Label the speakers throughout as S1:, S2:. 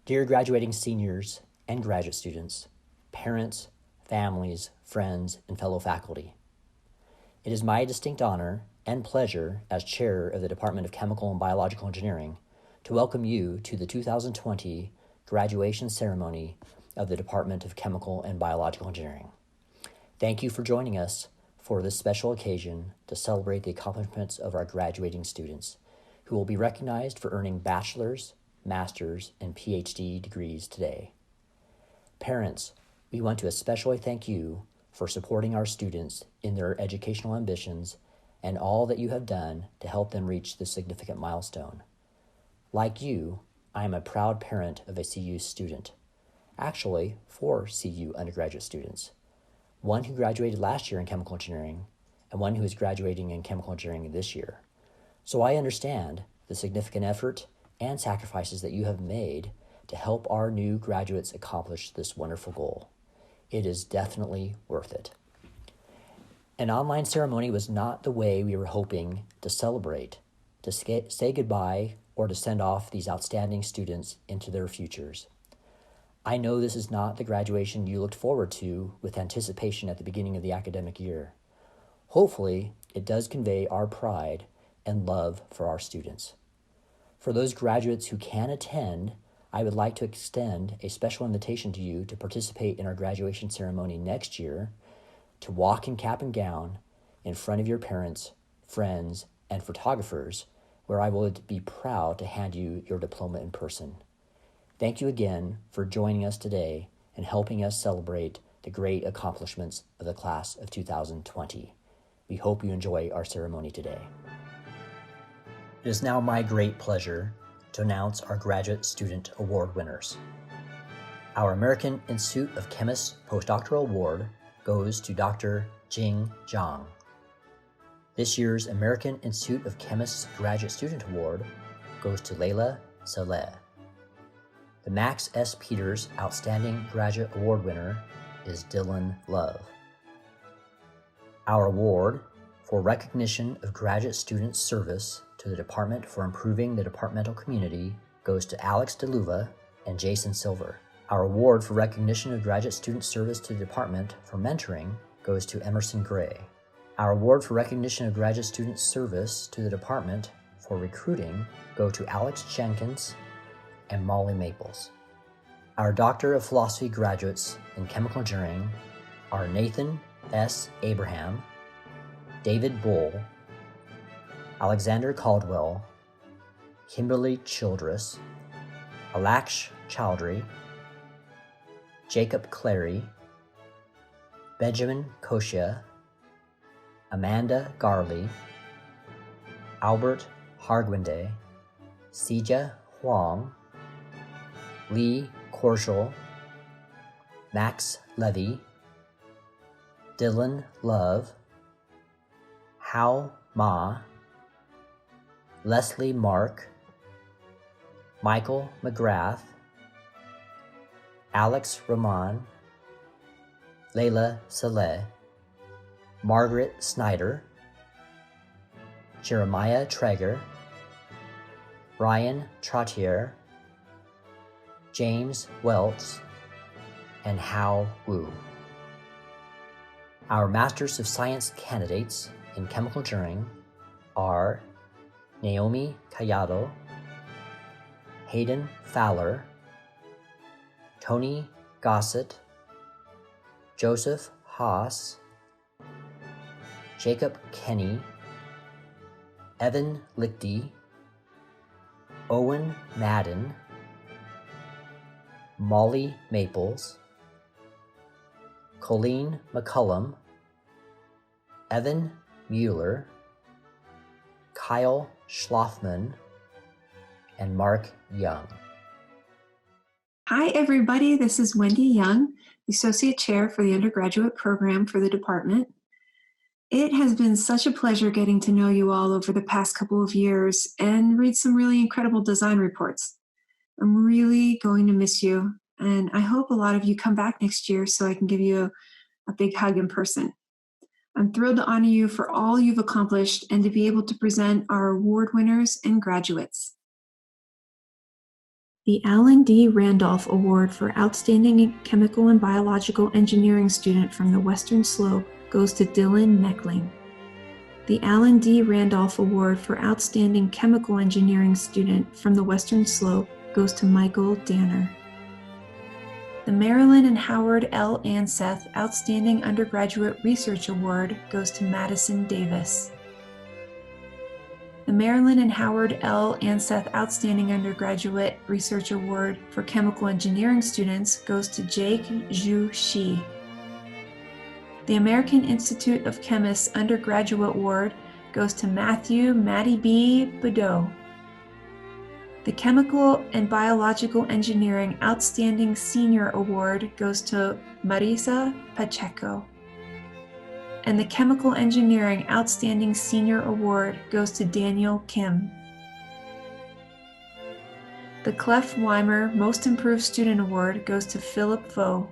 S1: Dear graduating seniors and graduate students, parents, families, friends, and fellow faculty, it is my distinct honor and pleasure as chair of the Department of Chemical and Biological Engineering to welcome you to the 2020 graduation ceremony of the Department of Chemical and Biological Engineering. Thank you for joining us for this special occasion to celebrate the accomplishments of our graduating students, who will be recognized for earning bachelor's, master's, and PhD degrees today. Parents, we want to especially thank you for supporting our students in their educational ambitions and all that you have done to help them reach this significant milestone. Like you, I am a proud parent of a CU student. Actually, 4 CU undergraduate students. One who graduated last year in chemical engineering, and one who is graduating in chemical engineering this year. So I understand the significant effort and sacrifices that you have made to help our new graduates accomplish this wonderful goal. It is definitely worth it. An online ceremony was not the way we were hoping to celebrate, to say goodbye, or to send off these outstanding students into their futures. I know this is not the graduation you looked forward to with anticipation at the beginning of the academic year. Hopefully, it does convey our pride and love for our students. For those graduates who can attend, I would like to extend a special invitation to you to participate in our graduation ceremony next year, to walk in cap and gown in front of your parents, friends, and photographers, where I will be proud to hand you your diploma in person. Thank you again for joining us today and helping us celebrate the great accomplishments of the class of 2020. We hope you enjoy our ceremony today. It is now my great pleasure to announce our Graduate Student Award winners. Our American Institute of Chemists Postdoctoral Award goes to Dr. Jing Zhang. This year's American Institute of Chemists Graduate Student Award goes to Layla Saleh. The Max S. Peters Outstanding Graduate Award winner is Dylan Love. Our award for recognition of graduate student service to the Department for Improving the Departmental Community goes to Alex DeLuva and Jason Silver. Our award for recognition of graduate student service to the Department for Mentoring goes to Emerson Gray. Our award for recognition of graduate student service to the Department for Recruiting go to Alex Jenkins and Molly Maples. Our Doctor of Philosophy graduates in Chemical Engineering are Nathan S. Abraham, David Bull, Alexander Caldwell, Kimberly Childress, Alaksh Chowdhury, Jacob Clary, Benjamin Koshia, Amanda Garley, Albert Hargwinde, Sija Huang, Lee Korschel, Max Levy, Dylan Love, Hao Ma, Leslie Mark, Michael McGrath, Alex Roman, Layla Saleh, Margaret Snyder, Jeremiah Traeger, Ryan Trottier, James Welts, and Hao Wu. Our Masters of Science candidates in Chemical Engineering are Naomi Callado, Hayden Fowler, Tony Gossett, Joseph Haas, Jacob Kenny, Evan Lichty, Owen Madden, Molly Maples, Colleen McCullum, Evan Mueller, Kyle Schlafman, and Mark Young.
S2: Hi, everybody. This is Wendy Young, the Associate Chair for the Undergraduate Program for the department. It has been such a pleasure getting to know you all over the past couple of years and read some really incredible design reports. I'm really going to miss you, and I hope a lot of you come back next year so I can give you a big hug in person. I'm thrilled to honor you for all you've accomplished and to be able to present our award winners and graduates. The Alan D. Randolph Award for Outstanding Chemical and Biological Engineering Student from the Western Slope goes to Dylan Meckling. The Alan D. Randolph Award for Outstanding Chemical Engineering Student from the Western Slope goes to Michael Danner. The Marilyn and Howard L. Anseth Outstanding Undergraduate Research Award goes to Madison Davis. The Marilyn and Howard L. Anseth Outstanding Undergraduate Research Award for Chemical Engineering Students goes to Jake Zhu Shi. The American Institute of Chemists Undergraduate Award goes to Matthew Matty B. Badeau. The Chemical and Biological Engineering Outstanding Senior Award goes to Marisa Pacheco. And the Chemical Engineering Outstanding Senior Award goes to Daniel Kim. The Clef Weimer Most Improved Student Award goes to Philip Vo.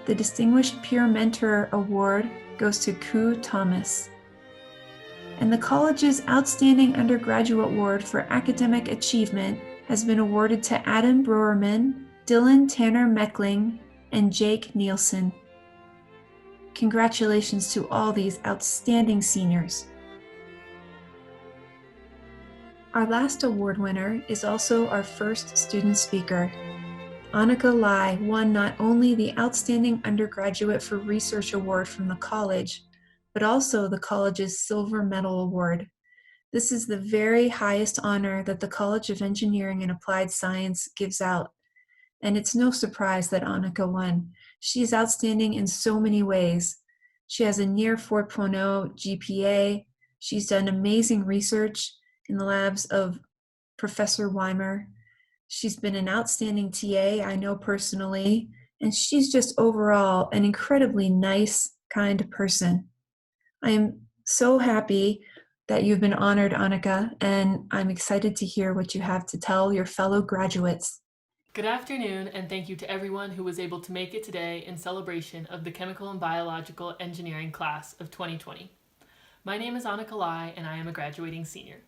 S2: The Distinguished Peer Mentor Award goes to Ku Thomas. And the college's Outstanding Undergraduate Award for Academic Achievement has been awarded to Adam Broerman, Dylan Tanner Meckling, and Jake Nielsen. Congratulations to all these outstanding seniors. Our last award winner is also our first student speaker. Annika Lai won not only the Outstanding Undergraduate for Research Award from the college, but also the college's Silver Medal Award. This is the very highest honor that the College of Engineering and Applied Science gives out. And it's no surprise that Annika won. She is outstanding in so many ways. She has a near 4.0 GPA. She's done amazing research in the labs of Professor Weimer. She's been an outstanding TA, I know personally, and she's just overall an incredibly nice, kind person. I am so happy that you've been honored, Annika, and I'm excited to hear what you have to tell your fellow graduates.
S3: Good afternoon, and thank you to everyone who was able to make it today in celebration of the Chemical and Biological Engineering class of 2020. My name is Annika Lai, and I am a graduating senior.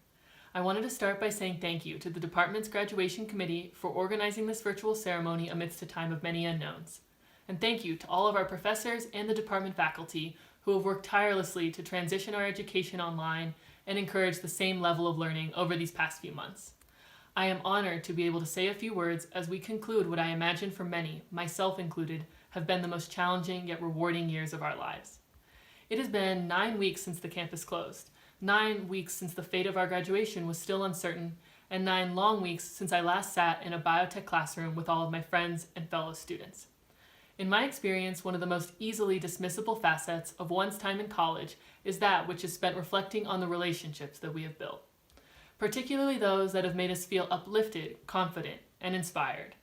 S3: I wanted to start by saying thank you to the department's graduation committee for organizing this virtual ceremony amidst a time of many unknowns. And thank you to all of our professors and the department faculty who have worked tirelessly to transition our education online and encourage the same level of learning over these past few months. I am honored to be able to say a few words as we conclude what I imagine for many, myself included, have been the most challenging yet rewarding years of our lives. It has been 9 weeks since the campus closed, 9 weeks since the fate of our graduation was still uncertain, and 9 long weeks since I last sat in a biotech classroom with all of my friends and fellow students. In my experience, one of the most easily dismissible facets of one's time in college is that which is spent reflecting on the relationships that we have built, particularly those that have made us feel uplifted, confident, and inspired.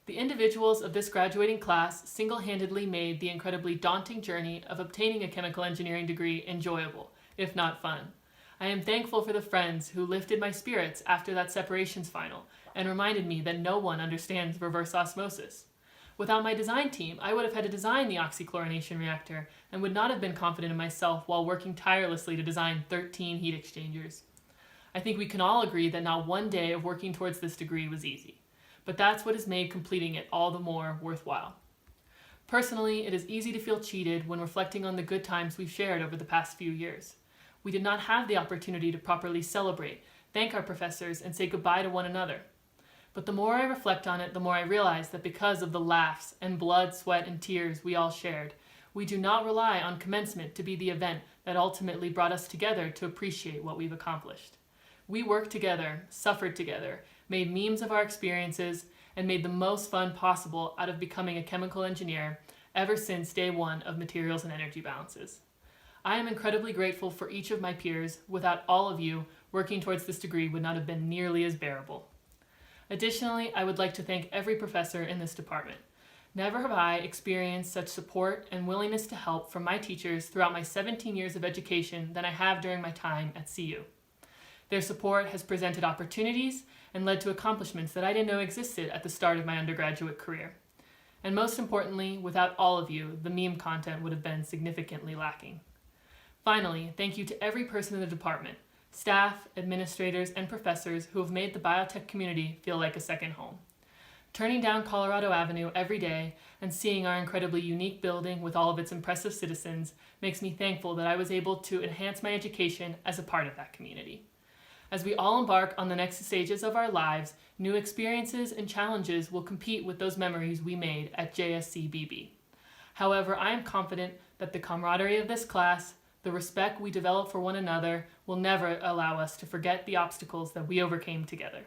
S3: The individuals of this graduating class single-handedly made the incredibly daunting journey of obtaining a chemical engineering degree enjoyable, if not fun. I am thankful for the friends who lifted my spirits after that separations final and reminded me that no one understands reverse osmosis. Without my design team, I would have had to design the oxychlorination reactor and would not have been confident in myself while working tirelessly to design 13 heat exchangers. I think we can all agree that not one day of working towards this degree was easy, but that's what has made completing it all the more worthwhile. Personally, it is easy to feel cheated when reflecting on the good times we've shared over the past few years. We did not have the opportunity to properly celebrate, thank our professors, and say goodbye to one another. But the more I reflect on it, the more I realize that because of the laughs and blood, sweat, and tears we all shared, we do not rely on commencement to be the event that ultimately brought us together to appreciate what we've accomplished. We worked together, suffered together, made memes of our experiences, and made the most fun possible out of becoming a chemical engineer ever since day one of materials and energy balances. I am incredibly grateful for each of my peers. Without all of you, working towards this degree would not have been nearly as bearable. Additionally, I would like to thank every professor in this department. Never have I experienced such support and willingness to help from my teachers throughout my 17 years of education than I have during my time at CU. Their support has presented opportunities and led to accomplishments that I didn't know existed at the start of my undergraduate career. And most importantly, without all of you, the meme content would have been significantly lacking. Finally, thank you to every person in the department, staff, administrators, and professors who have made the biotech community feel like a second home. Turning down Colorado Avenue every day and seeing our incredibly unique building with all of its impressive citizens makes me thankful that I was able to enhance my education as a part of that community. As we all embark on the next stages of our lives, new experiences and challenges will compete with those memories we made at JSCBB. However, I am confident that the camaraderie of this class, the respect we develop for one another, will never allow us to forget the obstacles that we overcame together.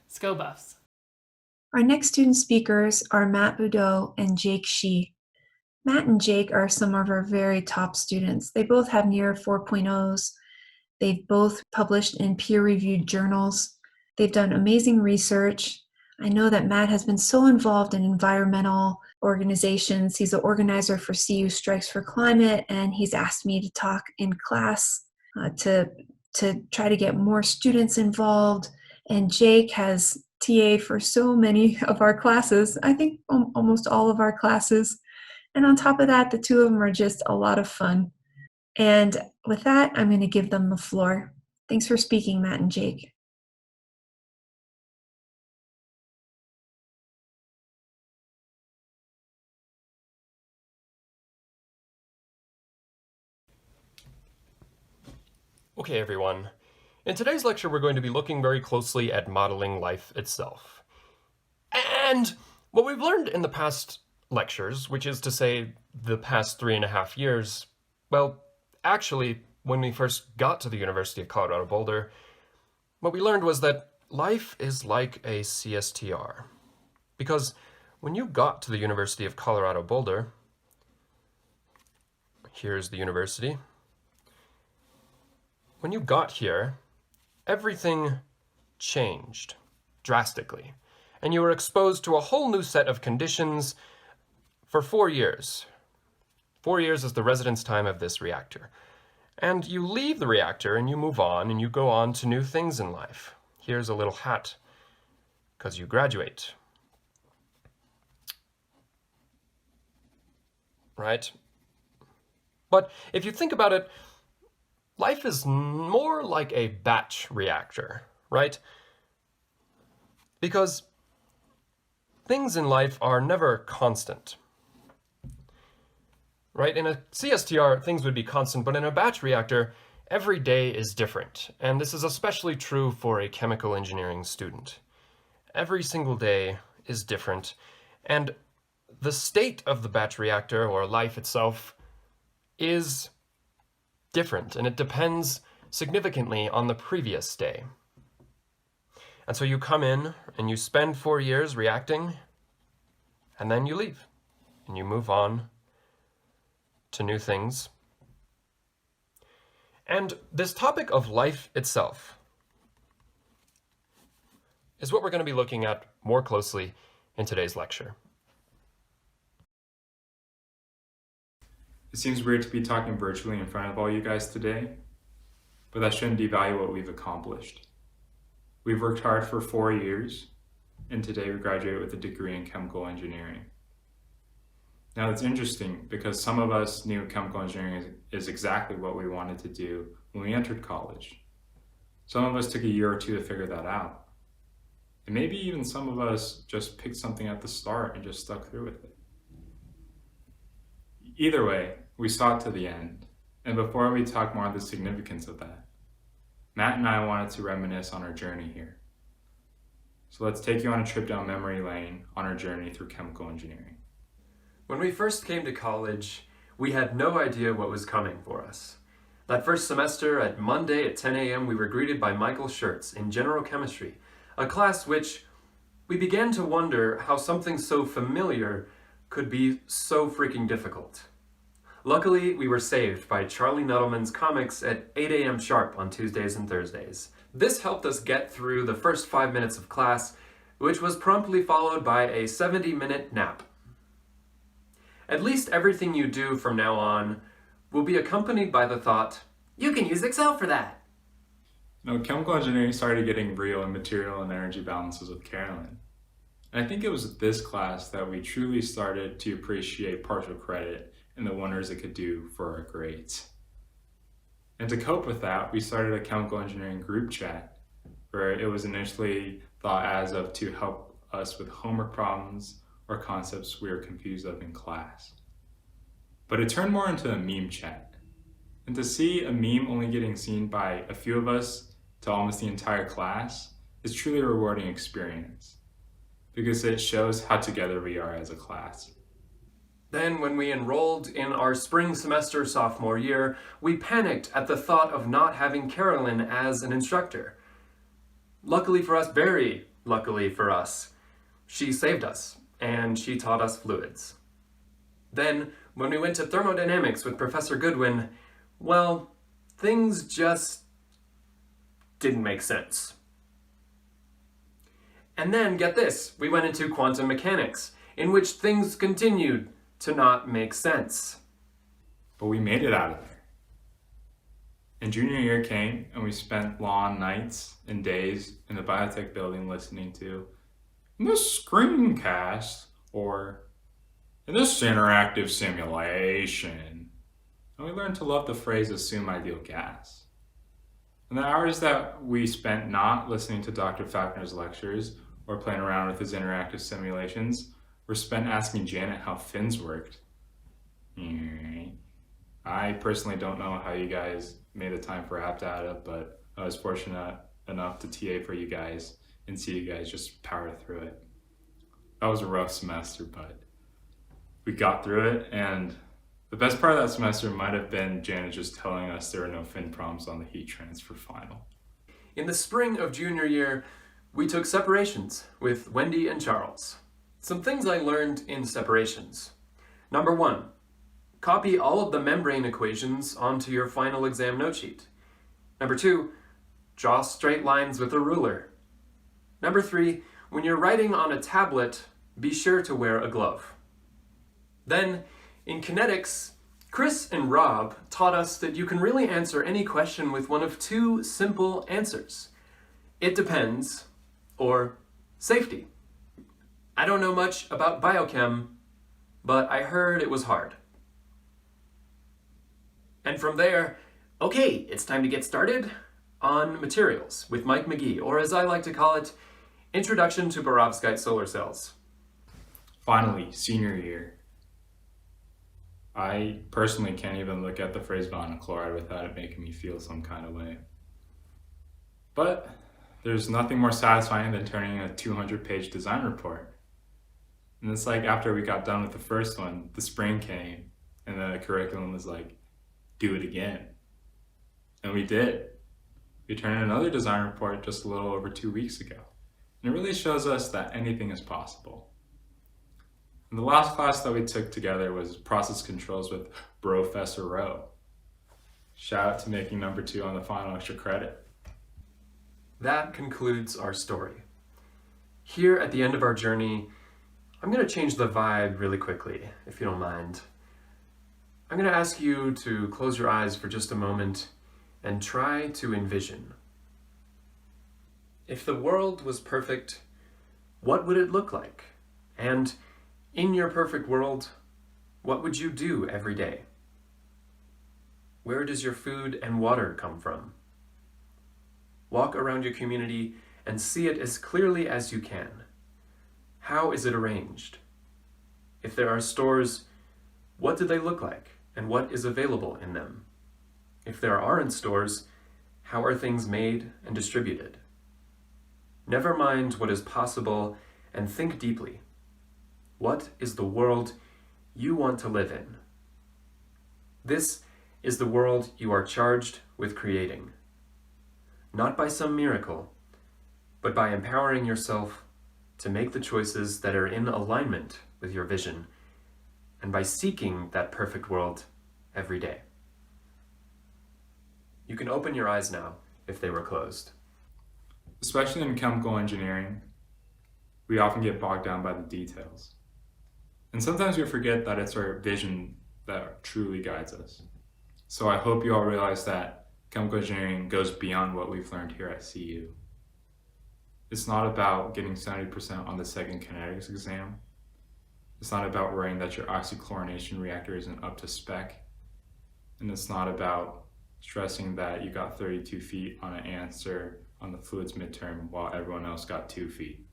S3: Sco Buffs!
S2: Our next student speakers are Matt Boudreau and Jake Shee. Matt and Jake are some of our very top students. They both have near 4.0s. They've both published in peer-reviewed journals. They've done amazing research. I know that Matt has been so involved in environmental organizations. He's the organizer for CU Strikes for Climate, and he's asked me to talk in class to try to get more students involved. And Jake has TA for so many of our classes, I think almost all of our classes. And on top of that, the two of them are just a lot of fun. And with that, I'm going to give them the floor. Thanks for speaking, Matt and Jake.
S4: Okay, everyone. In today's lecture, we're going to be looking very closely at modeling life itself. And what we've learned in the past lectures, which is to say the past 3.5 years, well, actually, when we first got to the University of Colorado Boulder, what we learned was that life is like a CSTR. Because when you got to the University of Colorado Boulder, here's the university. When you got here, everything changed drastically, and you were exposed to a whole new set of conditions for 4 years. 4 years is the residence time of this reactor. And you leave the reactor and you move on and you go on to new things in life. Here's a little hat, because you graduate. Right? But if you think about it, life is more like a batch reactor, right? Because things in life are never constant. Right? In a CSTR, things would be constant, but in a batch reactor, every day is different. And this is especially true for a chemical engineering student. Every single day is different, and the state of the batch reactor, or life itself, is different, and it depends significantly on the previous day. And so you come in, and you spend 4 years reacting, and then you leave, and you move on to new things. And this topic of life itself is what we're going to be looking at more closely in today's lecture.
S5: It seems weird to be talking virtually in front of all you guys today, but that shouldn't devalue what we've accomplished. We've worked hard for 4 years, and today we graduate with a degree in chemical engineering. Now it's interesting because some of us knew chemical engineering is exactly what we wanted to do when we entered college. Some of us took a year or two to figure that out. And maybe even some of us just picked something at the start and just stuck through with it. Either way, we saw it to the end. And before we talk more on the significance of that, Matt and I wanted to reminisce on our journey here. So let's take you on a trip down memory lane on our journey through chemical engineering.
S4: When we first came to college, we had no idea what was coming for us. That first semester, at Monday at 10 a.m., we were greeted by Michael Schertz in general chemistry, a class which we began to wonder how something so familiar could be so freaking difficult. Luckily, we were saved by Charlie Nuttleman's comics at 8 a.m. sharp on Tuesdays and Thursdays. This helped us get through the first 5 minutes of class, which was promptly followed by a 70-minute nap. At least everything you do from now on will be accompanied by the thought, you can use Excel for that.
S5: Now, chemical engineering started getting real in material and energy balances with Carolyn. And I think it was this class that we truly started to appreciate partial credit and the wonders it could do for our grades. And to cope with that, we started a chemical engineering group chat where it was initially thought as of to help us with homework problems or concepts we were confused of in class. But it turned more into a meme chat. And to see a meme only getting seen by a few of us to almost the entire class is truly a rewarding experience because it shows how together we are as a class.
S4: Then, when we enrolled in our spring semester sophomore year, we panicked at the thought of not having Carolyn as an instructor. Luckily for us, very luckily for us, she saved us, and she taught us fluids. Then, when we went to thermodynamics with Professor Goodwin, well, things just didn't make sense. And then, get this, we went into quantum mechanics, in which things continued to not make sense.
S5: But we made it out of there. And junior year came, and we spent long nights and days in the biotech building listening to in this screencast or in this interactive simulation. And we learned to love the phrase assume ideal gas. And the hours that we spent not listening to Dr. Falconer's lectures or playing around with his interactive simulations were spent asking Janet how fins worked. I personally don't know how you guys made the time for app data, but I was fortunate enough to TA for you guys and see you guys just power through it. That was a rough semester, but we got through it, and the best part of that semester might have been Janet just telling us there were no fin problems on the heat transfer final.
S4: In the spring of junior year, we took separations with Wendy and Charles. Some things I learned in separations. Number 1, copy all of the membrane equations onto your final exam note sheet. Number 2, draw straight lines with a ruler. Number 3, when you're writing on a tablet, be sure to wear a glove. Then, in kinetics, Chris and Rob taught us that you can really answer any question with one of 2 simple answers. It depends, or safety. I don't know much about biochem, but I heard it was hard. And from there, okay, it's time to get started on materials with Mike McGee, or as I like to call it, Introduction to Perovskite Solar Cells.
S5: Finally, senior year. I personally can't even look at the phrase vinyl chloride without it making me feel some kind of way. But there's nothing more satisfying than turning in a 200-page design report. And it's like after we got done with the first one, the spring came and the curriculum was like, do it again. And we did. We turned in another design report just a little over 2 weeks ago. And it really shows us that anything is possible. And the last class that we took together was process controls with Professor Rowe. Shout out to making number 2 on the final extra credit.
S4: That concludes our story. Here at the end of our journey, I'm going to change the vibe really quickly, if you don't mind. I'm going to ask you to close your eyes for just a moment and try to envision. If the world was perfect, what would it look like? And in your perfect world, what would you do every day? Where does your food and water come from? Walk around your community and see it as clearly as you can. How is it arranged? If there are stores, what do they look like and what is available in them? If there aren't stores, how are things made and distributed? Never mind what is possible and think deeply. What is the world you want to live in? This is the world you are charged with creating. Not by some miracle, but by empowering yourself to make the choices that are in alignment with your vision, and by seeking that perfect world every day. You can open your eyes now if they were closed.
S5: Especially in chemical engineering, we often get bogged down by the details. And sometimes we forget that it's our vision that truly guides us. So I hope you all realize that chemical engineering goes beyond what we've learned here at CU. It's not about getting 70% on the second kinetics exam. It's not about worrying that your oxychlorination reactor isn't up to spec. And it's not about stressing that you got 32 feet on an answer on the fluids midterm while everyone else got 2 feet.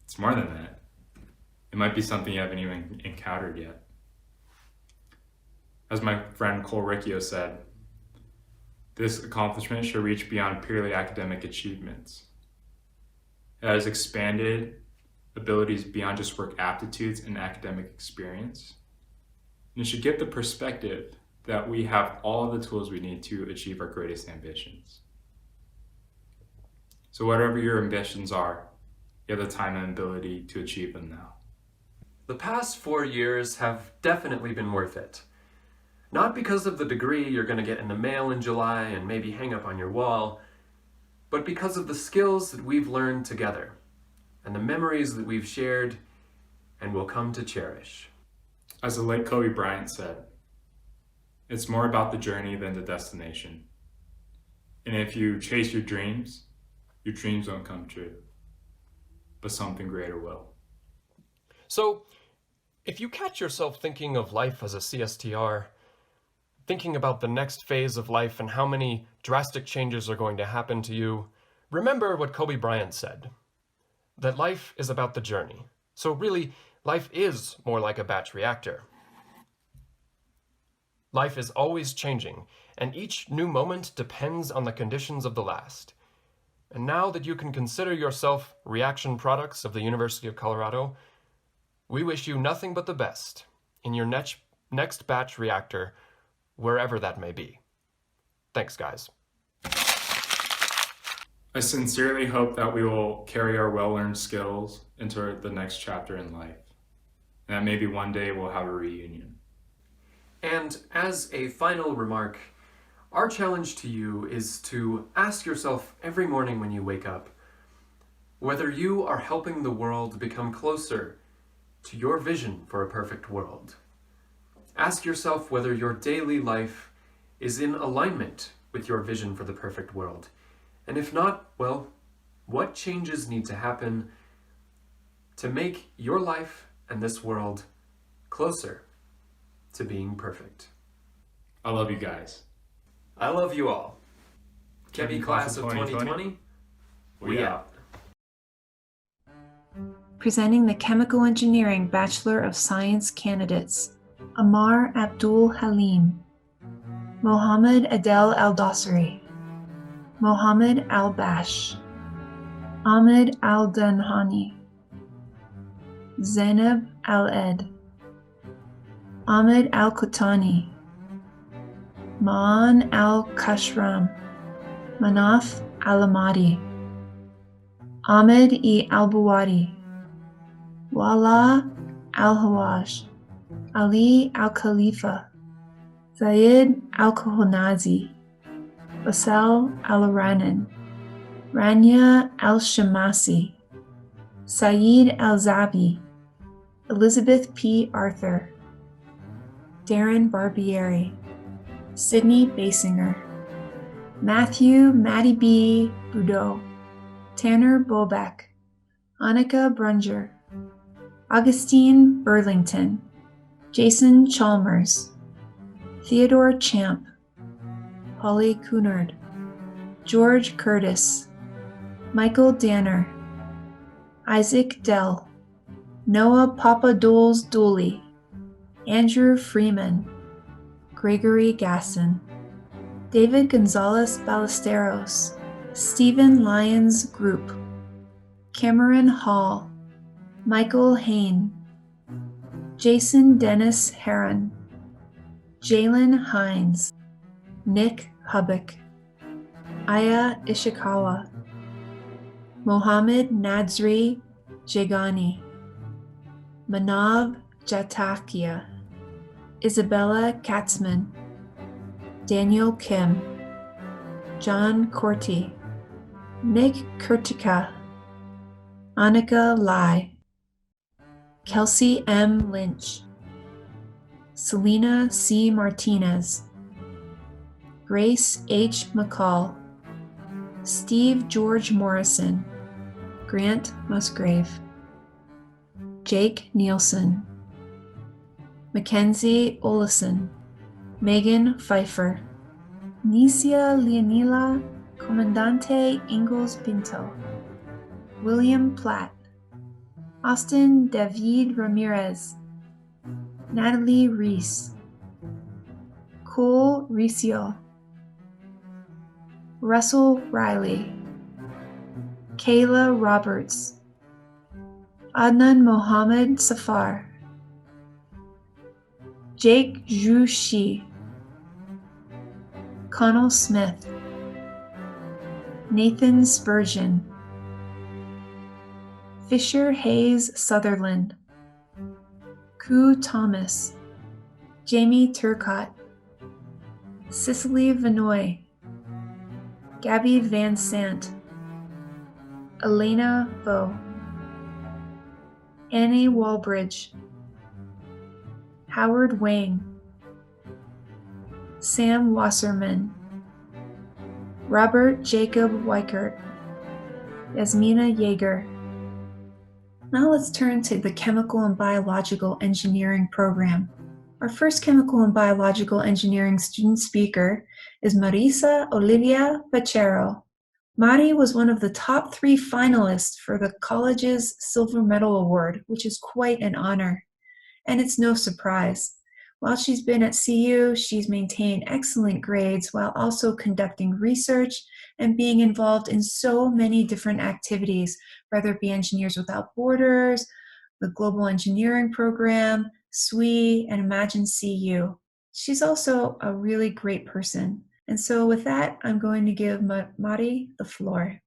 S5: It's more than that. It might be something you haven't even encountered yet. As my friend Cole Riccio said, this accomplishment should reach beyond purely academic achievements. It has expanded abilities beyond just work aptitudes and academic experience. And it should give the perspective that we have all the tools we need to achieve our greatest ambitions. So whatever your ambitions are, you have the time and ability to achieve them now.
S4: The past 4 years have definitely been worth it. Not because of the degree you're going to get in the mail in July and maybe hang up on your wall, but because of the skills that we've learned together and the memories that we've shared and will come to cherish.
S5: As the late Kobe Bryant said, it's more about the journey than the destination. And if you chase your dreams won't come true, but something greater will.
S4: So, if you catch yourself thinking of life as a CSTR, thinking about the next phase of life and how many drastic changes are going to happen to you, remember what Kobe Bryant said, that life is about the journey. So really, life is more like a batch reactor. Life is always changing, and each new moment depends on the conditions of the last. And now that you can consider yourself reaction products of the University of Colorado, we wish you nothing but the best in your next batch reactor, wherever that may be. Thanks, guys.
S5: I sincerely hope that we will carry our well-learned skills into the next chapter in life, and that maybe one day we'll have a reunion.
S4: And as a final remark, our challenge to you is to ask yourself every morning when you wake up whether you are helping the world become closer to your vision for a perfect world. Ask yourself whether your daily life is in alignment with your vision for the perfect world. And if not, well, what changes need to happen to make your life and this world closer to being perfect?
S5: I love you guys.
S4: I love you all. Chemie class of 2020, we out.
S2: Presenting the Chemical Engineering Bachelor of Science candidates: Amar Abdul Halim, Mohammed Adel Al-Dossari, Mohammed Al-Bash, Ahmed Al-Danhani, Zainab Al-Ed, Ahmed Al-Kutani, Maan Al-Kashram, Manaf Al-Amadi, Ahmed E. Al-Buwadi, Wala Al-Hawaj, Ali Al-Khalifa, Zayed Al-Kohonazi, Basal Al-Ranan, Rania Al-Shamasi, Saeed Al-Zabi, Elizabeth P. Arthur, Darren Barbieri, Sydney Basinger, Matthew Matty B. Boudreau, Tanner Bobeck, Annika Brunger, Augustine Burlington, Jason Chalmers, Theodore Champ, Holly Cunard, George Curtis, Michael Danner, Isaac Dell, Noah Papadoles Dooley, Andrew Freeman, Gregory Gasson, David Gonzalez Ballesteros, Stephen Lyons Group, Cameron Hall, Michael Hain, Jason Dennis Heron, Jalen Hines, Nick Hubbock, Aya Ishikawa, Mohammed Nadzri Jagani, Manav Jatakia, Isabella Katzman, Daniel Kim, John Corti, Nick Kurtika, Annika Lai, Kelsey M. Lynch, Selena C. Martinez, Grace H. McCall, Steve George Morrison, Grant Musgrave, Jake Nielsen, Mackenzie Olison, Megan Pfeiffer. Nicia Leonila Comandante Ingalls Pinto. William Platt. Austin David Ramirez. Natalie Reese. Cole Ricio. Russell Riley. Kayla Roberts. Adnan Mohammed Safar. Jake Zhu Shi. Connell Smith. Nathan Spurgeon. Fisher Hayes Sutherland. Koo Thomas. Jamie Turcott. Cicely Vanoy. Gabby Van Sant. Elena Vo. Annie Walbridge. Howard Wang. Sam Wasserman. Robert Jacob Weichert. Yasmina Yeager. Now let's turn to the Chemical and Biological Engineering program. Our first Chemical and Biological Engineering student speaker is Marisa Olivia Pachero. Mari was one of the top 3 finalists for the college's Silver Medal Award, which is quite an honor. And it's no surprise. While she's been at CU, she's maintained excellent grades while also conducting research and being involved in so many different activities, whether it be Engineers Without Borders, the Global Engineering Program, SWE, and Imagine CU. She's also a really great person. And so with that, I'm going to give Mari the floor.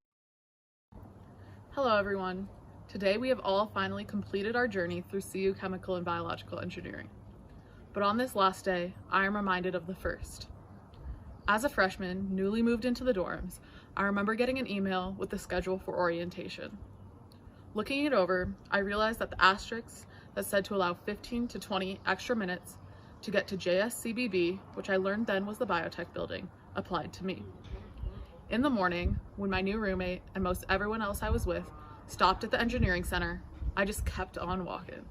S6: Hello everyone. Today we have all finally completed our journey through CU Chemical and Biological Engineering. But on this last day, I am reminded of the first. As a freshman, newly moved into the dorms, I remember getting an email with the schedule for orientation. Looking it over, I realized that the asterisks that said to allow 15 to 20 extra minutes to get to JSCBB, which I learned then was the biotech building, applied to me. In the morning, when my new roommate and most everyone else I was with stopped at the engineering center, I just kept on walking.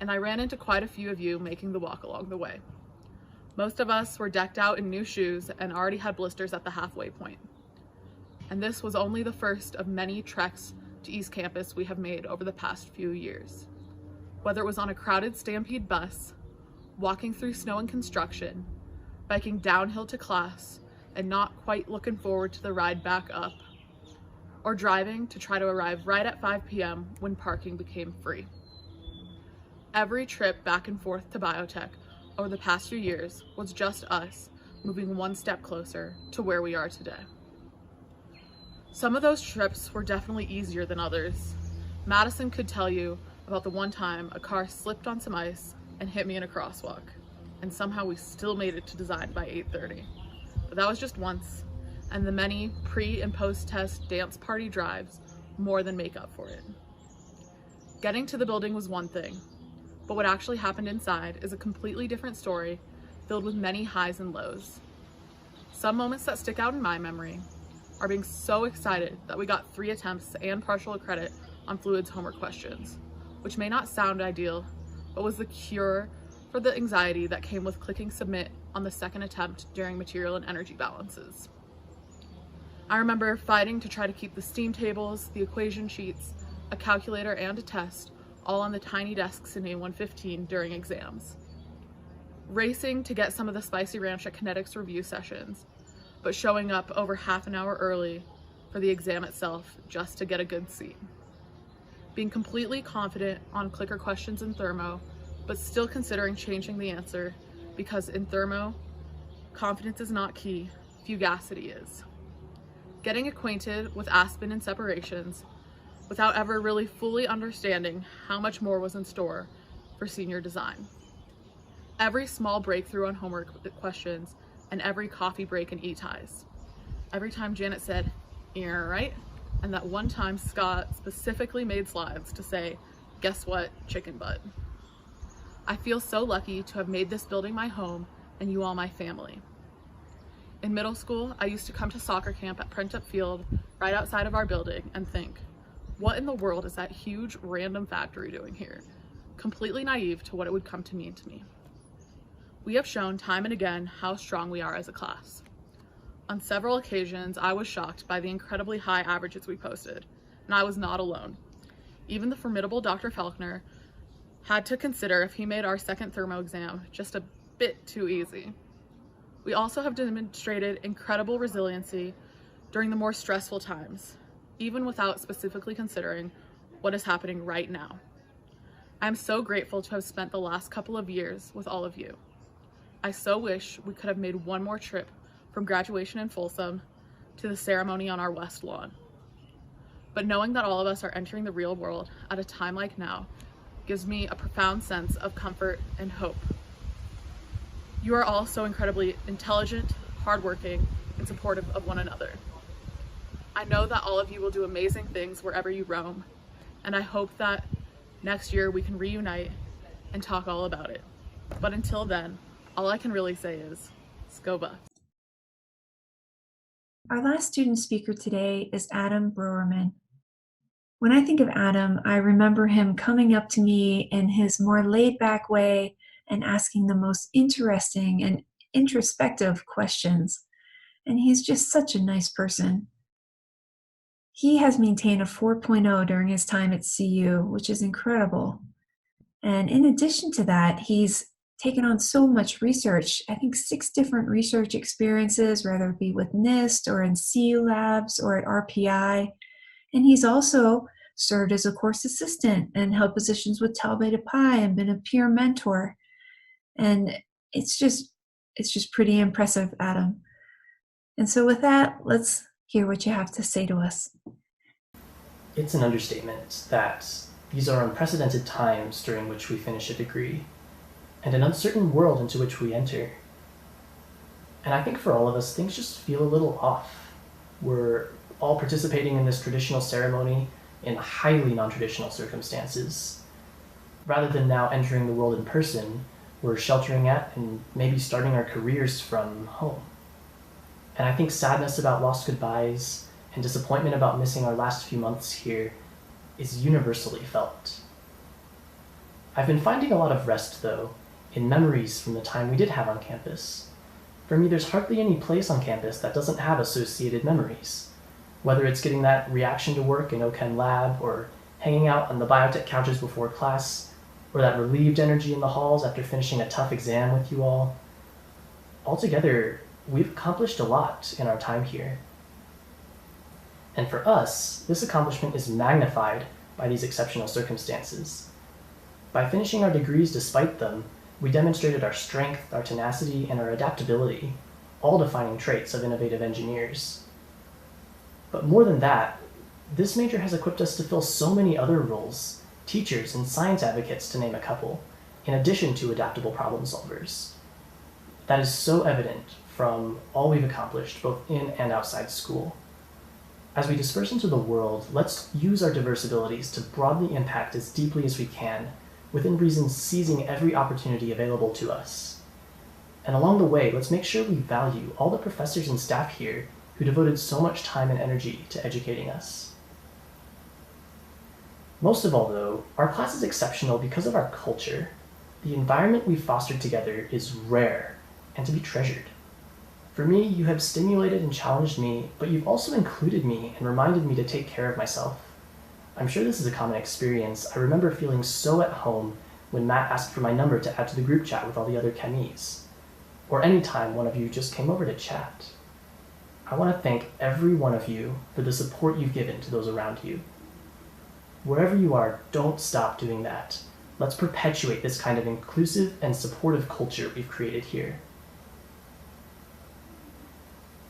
S6: And I ran into quite a few of you making the walk along the way. Most of us were decked out in new shoes and already had blisters at the halfway point. And this was only the first of many treks to East Campus we have made over the past few years. Whether it was on a crowded Stampede bus, walking through snow and construction, biking downhill to class and not quite looking forward to the ride back up, or driving to try to arrive right at 5 p.m. when parking became free. Every trip back and forth to biotech over the past few years was just us moving one step closer to where we are today. Some of those trips were definitely easier than others. Madison could tell you about the one time a car slipped on some ice and hit me in a crosswalk, and somehow we still made it to design by 8:30. But that was just once, and the many pre- and post-test dance party drives more than make up for it. Getting to the building was one thing, but what actually happened inside is a completely different story filled with many highs and lows. Some moments that stick out in my memory are being so excited that we got 3 attempts and partial credit on fluids homework questions, which may not sound ideal, but was the cure for the anxiety that came with clicking submit on the second attempt during material and energy balances. I remember fighting to try to keep the steam tables, the equation sheets, a calculator, and a test all on the tiny desks in A115 during exams. Racing to get some of the spicy ranch at kinetics review sessions, but showing up over half an hour early for the exam itself just to get a good seat. Being completely confident on clicker questions in thermo, but still considering changing the answer because in thermo, confidence is not key, fugacity is. Getting acquainted with Aspen and separations without ever really fully understanding how much more was in store for senior design. Every small breakthrough on homework questions and every coffee break and e-ties. Every time Janet said, "You're right," and that one time Scott specifically made slides to say, "Guess what, chicken butt." I feel so lucky to have made this building my home and you all my family. In middle school, I used to come to soccer camp at Printup Field right outside of our building and think, what in the world is that huge random factory doing here? Completely naive to what it would come to mean to me. We have shown time and again how strong we are as a class. On several occasions, I was shocked by the incredibly high averages we posted, and I was not alone. Even the formidable Dr. Faulkner had to consider if he made our second thermo exam just a bit too easy. We also have demonstrated incredible resiliency during the more stressful times, even without specifically considering what is happening right now. I'm so grateful to have spent the last couple of years with all of you. I so wish we could have made one more trip from graduation in Folsom to the ceremony on our west lawn. But knowing that all of us are entering the real world at a time like now gives me a profound sense of comfort and hope. You are all so incredibly intelligent, hardworking, and supportive of one another. I know that all of you will do amazing things wherever you roam, and I hope that next year we can reunite and talk all about it. But until then, all I can really say is, Go Bucks.
S2: Our last student speaker today is Adam Browerman. When I think of Adam, I remember him coming up to me in his more laid-back way and asking the most interesting and introspective questions. And he's just such a nice person. He has maintained a 4.0 during his time at CU, which is incredible. And in addition to that, he's taken on so much research, I think 6 different research experiences, whether it be with NIST or in CU labs or at RPI. And he's also served as a course assistant and held positions with Tau Beta Pi and been a peer mentor. And it's just pretty impressive, Adam. And so with that, let's hear what you have to say to us.
S7: It's an understatement that these are unprecedented times during which we finish a degree, and an uncertain world into which we enter. And I think for all of us, things just feel a little off. We're all participating in this traditional ceremony in highly non-traditional circumstances. Rather than now entering the world in person, we're sheltering at and maybe starting our careers from home. And I think sadness about lost goodbyes and disappointment about missing our last few months here is universally felt. I've been finding a lot of rest, though, in memories from the time we did have on campus. For me, there's hardly any place on campus that doesn't have associated memories. Whether it's getting that reaction to work in OChem lab, or hanging out on the biotech couches before class, or that relieved energy in the halls after finishing a tough exam with you all. Altogether, we've accomplished a lot in our time here. And for us, this accomplishment is magnified by these exceptional circumstances. By finishing our degrees despite them, we demonstrated our strength, our tenacity, and our adaptability, all defining traits of innovative engineers. But more than that, this major has equipped us to fill so many other roles, teachers and science advocates to name a couple, in addition to adaptable problem solvers. That is so evident from all we've accomplished, both in and outside school. As we disperse into the world, let's use our diverse abilities to broadly impact as deeply as we can, within reason seizing every opportunity available to us. And along the way, let's make sure we value all the professors and staff here who devoted so much time and energy to educating us. Most of all, though, our class is exceptional because of our culture. The environment we've fostered together is rare and to be treasured. For me, you have stimulated and challenged me, but you've also included me and reminded me to take care of myself. I'm sure this is a common experience. I remember feeling so at home when Matt asked for my number to add to the group chat with all the other chemies, or any time one of you just came over to chat. I want to thank every one of you for the support you've given to those around you. Wherever you are, don't stop doing that. Let's perpetuate this kind of inclusive and supportive culture we've created here.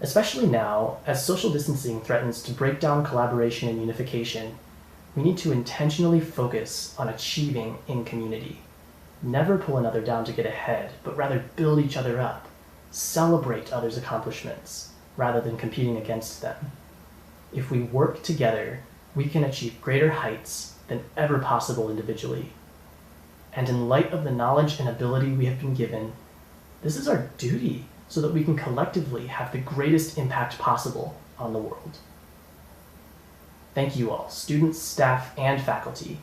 S7: Especially now, as social distancing threatens to break down collaboration and unification, we need to intentionally focus on achieving in community. Never pull another down to get ahead, but rather build each other up. Celebrate others' accomplishments, rather than competing against them. If we work together, we can achieve greater heights than ever possible individually. And in light of the knowledge and ability we have been given, this is our duty so that we can collectively have the greatest impact possible on the world. Thank you all, students, staff, and faculty.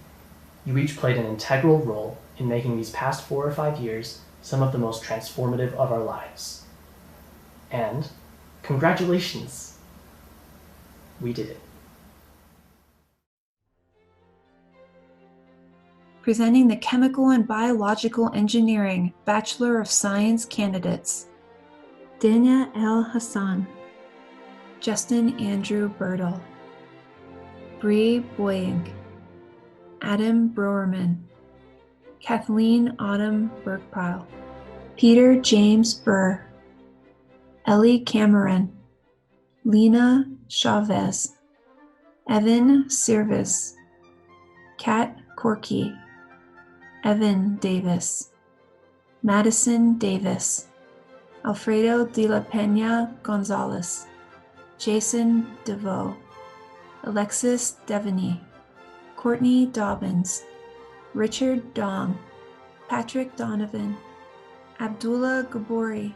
S7: You each played an integral role in making these past 4 or 5 years some of the most transformative of our lives. And congratulations! We did it.
S2: Presenting the Chemical and Biological Engineering Bachelor of Science candidates: Dania El Hassan, Justin Andrew Birdle, Bree Boying, Adam Broerman, Kathleen Autumn Bergpile, Peter James Burr, Ellie Cameron, Lena Chavez, Evan Sirvis, Kat Corky, Evan Davis, Madison Davis, Alfredo de la Peña Gonzalez, Jason DeVoe, Alexis Devaney, Courtney Dobbins, Richard Dong, Patrick Donovan, Abdullah Gabori,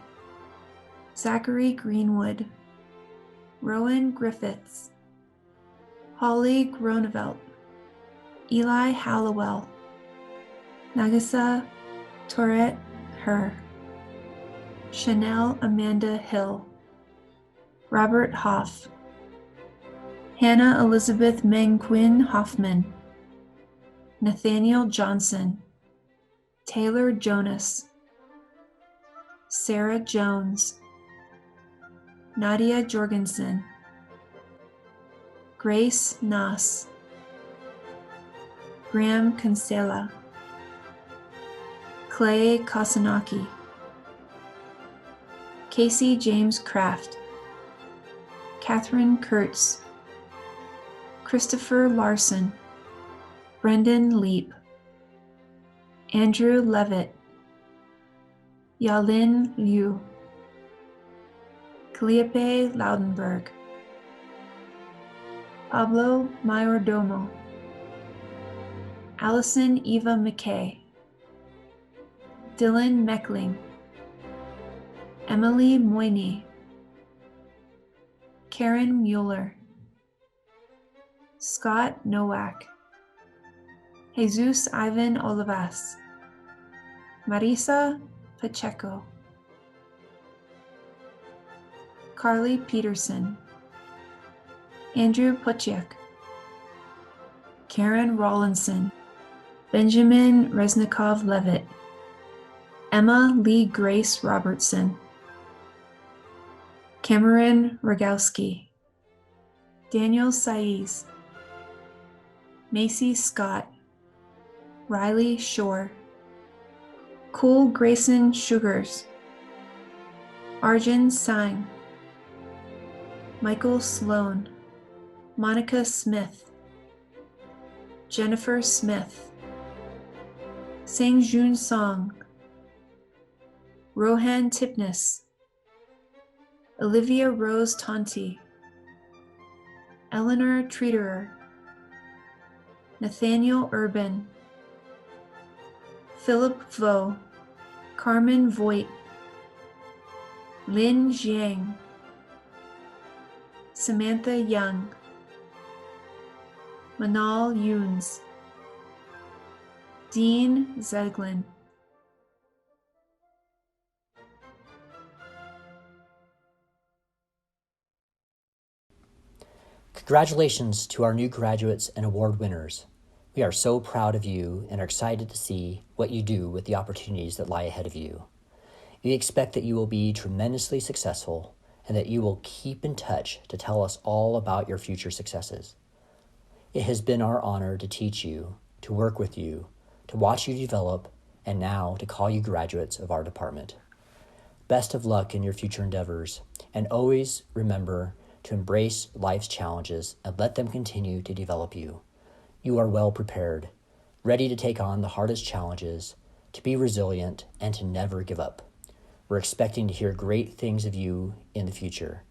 S2: Zachary Greenwood, Rowan Griffiths, Holly Gronevelt, Eli Hallowell, Nagisa Tourette Her, Chanel Amanda Hill, Robert Hoff, Hannah Elizabeth Meng-Quinn Hoffman, Nathaniel Johnson, Taylor Jonas, Sarah Jones, Nadia Jorgensen, Grace Nass, Graham Kinsella, Clay Kasanaki, Casey James Kraft, Catherine Kurtz, Christopher Larson, Brendan Leap, Andrew Levitt, Yalin Liu, Calliope Laudenberg, Pablo Mayordomo, Allison Eva McKay, Dylan Meckling, Emily Moyney, Karen Mueller, Scott Nowak, Jesus Ivan Olivas, Marisa Pacheco, Carly Peterson, Andrew Pochiak, Karen Rawlinson, Benjamin Reznikov Levitt, Emma Lee Grace Robertson, Cameron Rogowski, Daniel Saiz, Macy Scott, Riley Shore, Cole Grayson Sugars, Arjun Sang, Michael Sloan, Monica Smith, Jennifer Smith, Sang-Jun Song, Rohan Tipnis, Olivia Rose Tonti, Eleanor Treaterer, Nathaniel Urban, Philip Vo, Carmen Voigt, Lin Jiang, Samantha Young, Manal Yunes, Dean Zeglin.
S1: Congratulations to our new graduates and award winners. We are so proud of you and are excited to see what you do with the opportunities that lie ahead of you. We expect that you will be tremendously successful and that you will keep in touch to tell us all about your future successes. It has been our honor to teach you, to work with you, to watch you develop, and now to call you graduates of our department. Best of luck in your future endeavors, and always remember to embrace life's challenges and let them continue to develop you. You are well prepared, ready to take on the hardest challenges, to be resilient, and to never give up. We're expecting to hear great things of you in the future.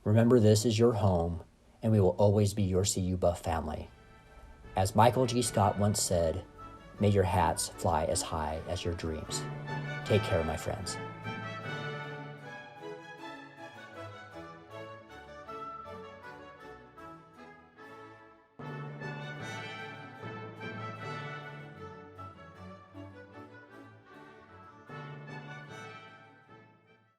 S1: Remember, this is your home, and we will always be your CU Buff family. As Michael G. Scott once said, may your hats fly as high as your dreams. Take care, my friends.